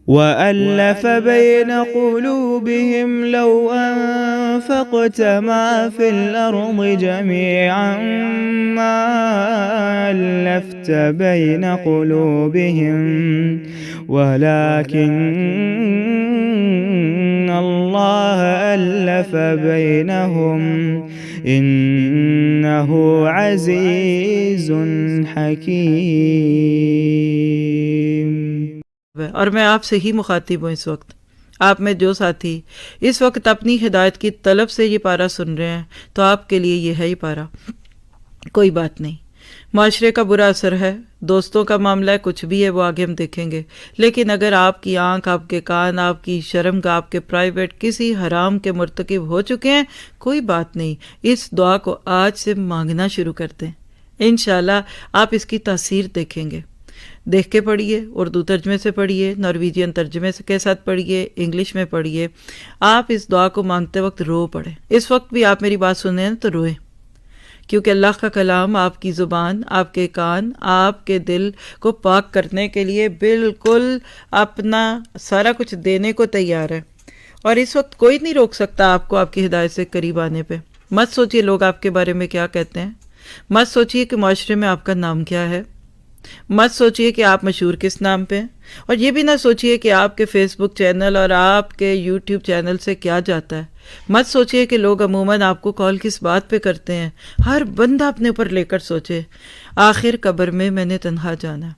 وألف بين قلوبهم لو أنفقت ما في الأرض جميعا ما ألفت بين قلوبهم ولكن الله ألف بينهم إنه عزيز حكيم. اور میں آپ سے ہی مخاطب ہوں اس وقت. آپ میں جو ساتھی اس وقت اپنی ہدایت کی طلب سے یہ پارہ سن رہے ہیں تو آپ کے لیے یہ ہے یہ پارہ. کوئی بات نہیں، معاشرے کا برا اثر ہے، دوستوں کا معاملہ ہے، کچھ بھی ہے وہ آگے ہم دیکھیں گے، لیکن اگر آپ کی آنکھ، آپ کے کان، آپ کی شرمگاہ، آپ کے پرائیویٹ کسی حرام کے مرتکب ہو چکے ہیں، کوئی بات نہیں، اس دعا کو آج سے مانگنا شروع کر دیں. انشاءاللہ آپ اس کی تاثیر دیکھیں گے. دیکھ کے پڑھیے، اردو ترجمے سے پڑھیے، نارویجین ترجمے کے ساتھ پڑھیے، انگلش میں پڑھیے. آپ اس دعا کو مانگتے وقت رو پڑھیں. اس وقت بھی آپ میری بات سنیں تو روئیں، کیونکہ اللہ کا کلام آپ کی زبان، آپ کے کان، آپ کے دل کو پاک کرنے کے لیے بالکل اپنا سارا کچھ دینے کو تیار ہے. اور اس وقت کوئی نہیں روک سکتا آپ کو آپ کی ہدایت سے قریب آنے پہ. مت سوچئے لوگ آپ کے بارے میں کیا کہتے ہیں، مت سوچئے کہ معاشرے میں آپ کا نام کیا ہے، مت سوچئے کہ آپ مشہور کس نام پہ ہیں، اور یہ بھی نہ سوچئے کہ آپ کے فیس بک چینل اور آپ کے یوٹیوب چینل سے کیا جاتا ہے. مت سوچئے کہ لوگ عموماً آپ کو کال کس بات پہ کرتے ہیں. ہر بندہ اپنے اوپر لے کر سوچے آخر قبر میں میں نے تنہا جانا ہے.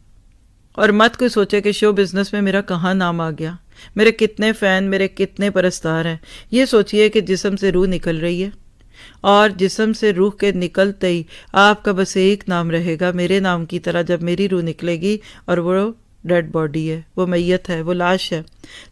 اور مت کوئی سوچے کہ شو بزنس میں میرا کہاں نام آ گیا، میرے کتنے فین، میرے کتنے پرستار ہیں. یہ سوچئے کہ جسم سے روح نکل رہی ہے، اور جسم سے روح کے نکلتے ہی آپ کا بس ایک نام رہے گا، میرے نام کی طرح جب میری روح نکلے گی، اور وہ ڈیڈ باڈی ہے، وہ میت ہے، وہ لاش ہے.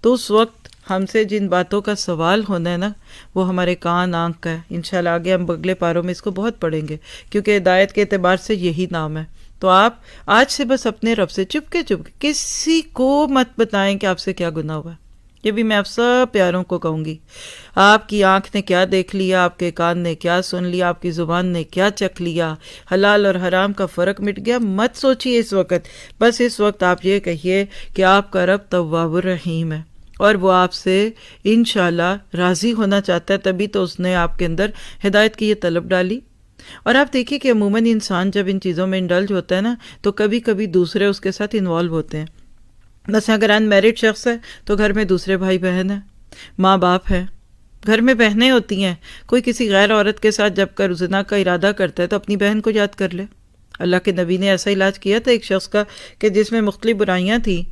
تو اس وقت ہم سے جن باتوں کا سوال ہونا ہے نا، وہ ہمارے کان آنکھ کا ہے. انشاءاللہ آگے ہم اگلے پاروں میں اس کو بہت پڑھیں گے، کیونکہ ہدایت کے اعتبار سے یہی نام ہے. تو آپ آج سے بس اپنے رب سے چپکے کسی کو مت بتائیں کہ آپ سے کیا گناہ ہوا ہے. یہ بھی میں آپ سب پیاروں کو کہوں گی. آپ کی آنکھ نے کیا دیکھ لیا، آپ کے کان نے کیا سن لیا، آپ کی زبان نے کیا چکھ لیا، حلال اور حرام کا فرق مٹ گیا. مت سوچیے اس وقت، بس اس وقت آپ یہ کہیے کہ آپ کا رب تواب الرحیم ہے، اور وہ آپ سے انشاءاللہ راضی ہونا چاہتا ہے. تبھی تو اس نے آپ کے اندر ہدایت کی یہ طلب ڈالی. اور آپ دیکھیے کہ عموماً انسان جب ان چیزوں میں انڈلج ہوتا ہے نا، تو کبھی کبھی دوسرے اس کے ساتھ انوالو ہوتے ہیں. بس اگر ان میرڈ شخص ہے تو گھر میں دوسرے بھائی بہن ہیں، ماں باپ ہے، گھر میں بہنیں ہوتی ہیں. کوئی کسی غیر عورت کے ساتھ جب کر زنا کا ارادہ کرتا ہے تو اپنی بہن کو یاد کر لے. اللہ کے نبی نے ایسا علاج کیا تھا ایک شخص کا کہ جس میں مختلف برائیاں تھیں،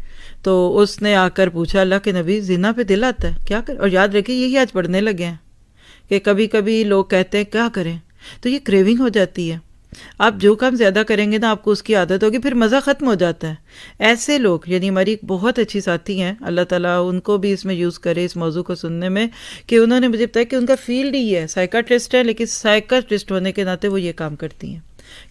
تو اس نے آ کر پوچھا اللہ کے نبی زنا پہ دل آتا ہے کیا کریں؟ اور یاد رکھیے یہی آج پڑھنے لگے ہیں کہ کبھی کبھی لوگ کہتے ہیں کیا کریں، تو یہ کریونگ ہو جاتی ہے. آپ جو کام زیادہ کریں گے نا آپ کو اس کی عادت ہوگی، پھر مزہ ختم ہو جاتا ہے. ایسے لوگ یعنی ہماری بہت اچھی ساتھی ہیں، اللہ تعالیٰ ان کو بھی اس میں یوز کرے اس موضوع کو سننے میں، کہ انہوں نے مجھے بتایا کہ ان کا فیلڈ ہی ہے، سائیکاٹرسٹ ہے، لیکن سائیکاٹرسٹ ہونے کے ناطے وہ یہ کام کرتی ہیں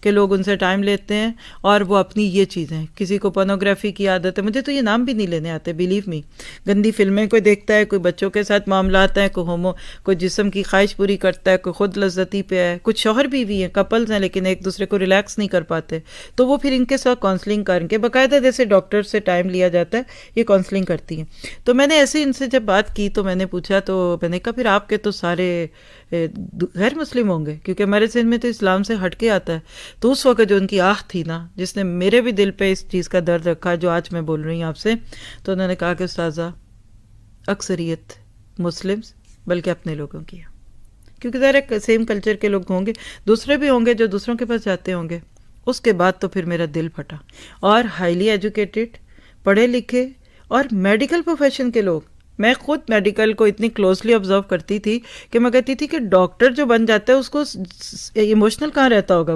کہ لوگ ان سے ٹائم لیتے ہیں اور وہ اپنی یہ چیزیں، کسی کو پورنوگرافی کی عادت ہے، مجھے تو یہ نام بھی نہیں لینے آتے بیلیو می، گندی فلمیں کوئی دیکھتا ہے، کوئی بچوں کے ساتھ معاملات ہیں، کوئی جسم کی خواہش پوری کرتا ہے، کوئی خود لذتی پہ ہے، کچھ شوہر بیوی ہیں، کپلز ہیں، لیکن ایک دوسرے کو ریلیکس نہیں کر پاتے، تو وہ پھر ان کے ساتھ کاؤنسلنگ کر کے باقاعدہ جیسے ڈاکٹر سے ٹائم لیا جاتا ہے یہ کاؤنسلنگ کرتی ہیں. تو میں نے ایسے ان سے جب بات کی تو میں نے پوچھا، تو میں نے کہا پھر آپ کے تو سارے غیر مسلم ہوں گے، کیونکہ ہمارے ذہن میں تو اسلام سے ہٹ کے آتا ہے. تو اس وقت جو ان کی آہ تھی نا، جس نے میرے بھی دل پہ اس چیز کا درد رکھا جو آج میں بول رہی ہوں آپ سے، تو انہوں نے کہا کہ استاذہ اکثریت مسلمز بلکہ اپنے لوگوں کی ہے، کیونکہ ظاہر ہے سیم کلچر کے لوگ ہوں گے، دوسرے بھی ہوں گے جو دوسروں کے پاس جاتے ہوں گے. اس کے بعد تو پھر میرا دل پھٹا. اور ہائیلی ایجوکیٹڈ، پڑھے لکھے اور میڈیکل پروفیشن کے لوگ، میں خود میڈیکل کو اتنی کلوزلی آبزرو کرتی تھی کہ میں کہتی تھی کہ ڈاکٹر جو بن جاتا ہے اس کو ایموشنل کہاں رہتا ہوگا،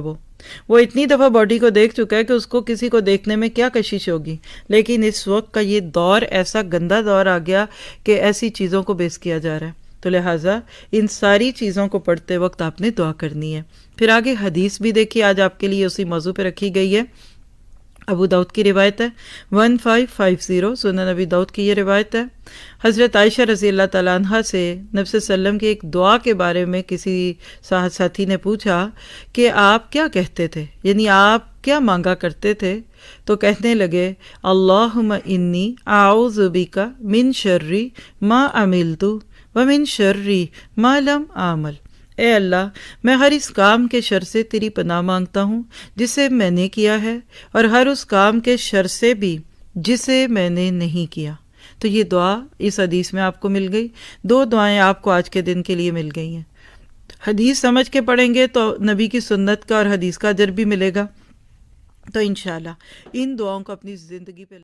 وہ اتنی دفعہ باڈی کو دیکھ چکا ہے کہ اس کو کسی کو دیکھنے میں کیا کشش ہوگی. لیکن اس وقت کا یہ دور ایسا گندا دور آ گیا کہ ایسی چیزوں کو بیس کیا جا رہا ہے. تو لہٰذا ان ساری چیزوں کو پڑھتے وقت آپ نے دعا کرنی ہے. پھر آگے حدیث بھی دیکھیے، آج آپ کے لیے اسی موضوع پہ رکھی گئی ہے. ابو داؤد کی روایت ہے 1550، سنن ابی داؤد کی یہ روایت ہے۔ حضرت عائشہ رضی اللہ تعالیٰ عنہ سے نبی صلی اللہ علیہ وسلم کی ایک دعا کے بارے میں کسی ساتھی نے پوچھا کہ آپ کیا کہتے تھے، یعنی آپ کیا مانگا کرتے تھے؟ تو کہنے لگے اللہم انی اعوذ بک من شر ما عملت ومن شر ما لم اعمل، اے اللہ میں ہر اس کام کے شر سے تیری پناہ مانگتا ہوں جسے میں نے کیا ہے، اور ہر اس کام کے شر سے بھی جسے میں نے نہیں کیا۔ تو یہ دعا اس حدیث میں آپ کو مل گئی، 2 دعائیں آپ کو آج کے دن کے لیے مل گئی ہیں۔ حدیث سمجھ کے پڑھیں گے تو نبی کی سنت کا اور حدیث کا اجر بھی ملے گا۔ تو انشاءاللہ ان دعاؤں کو اپنی زندگی پہ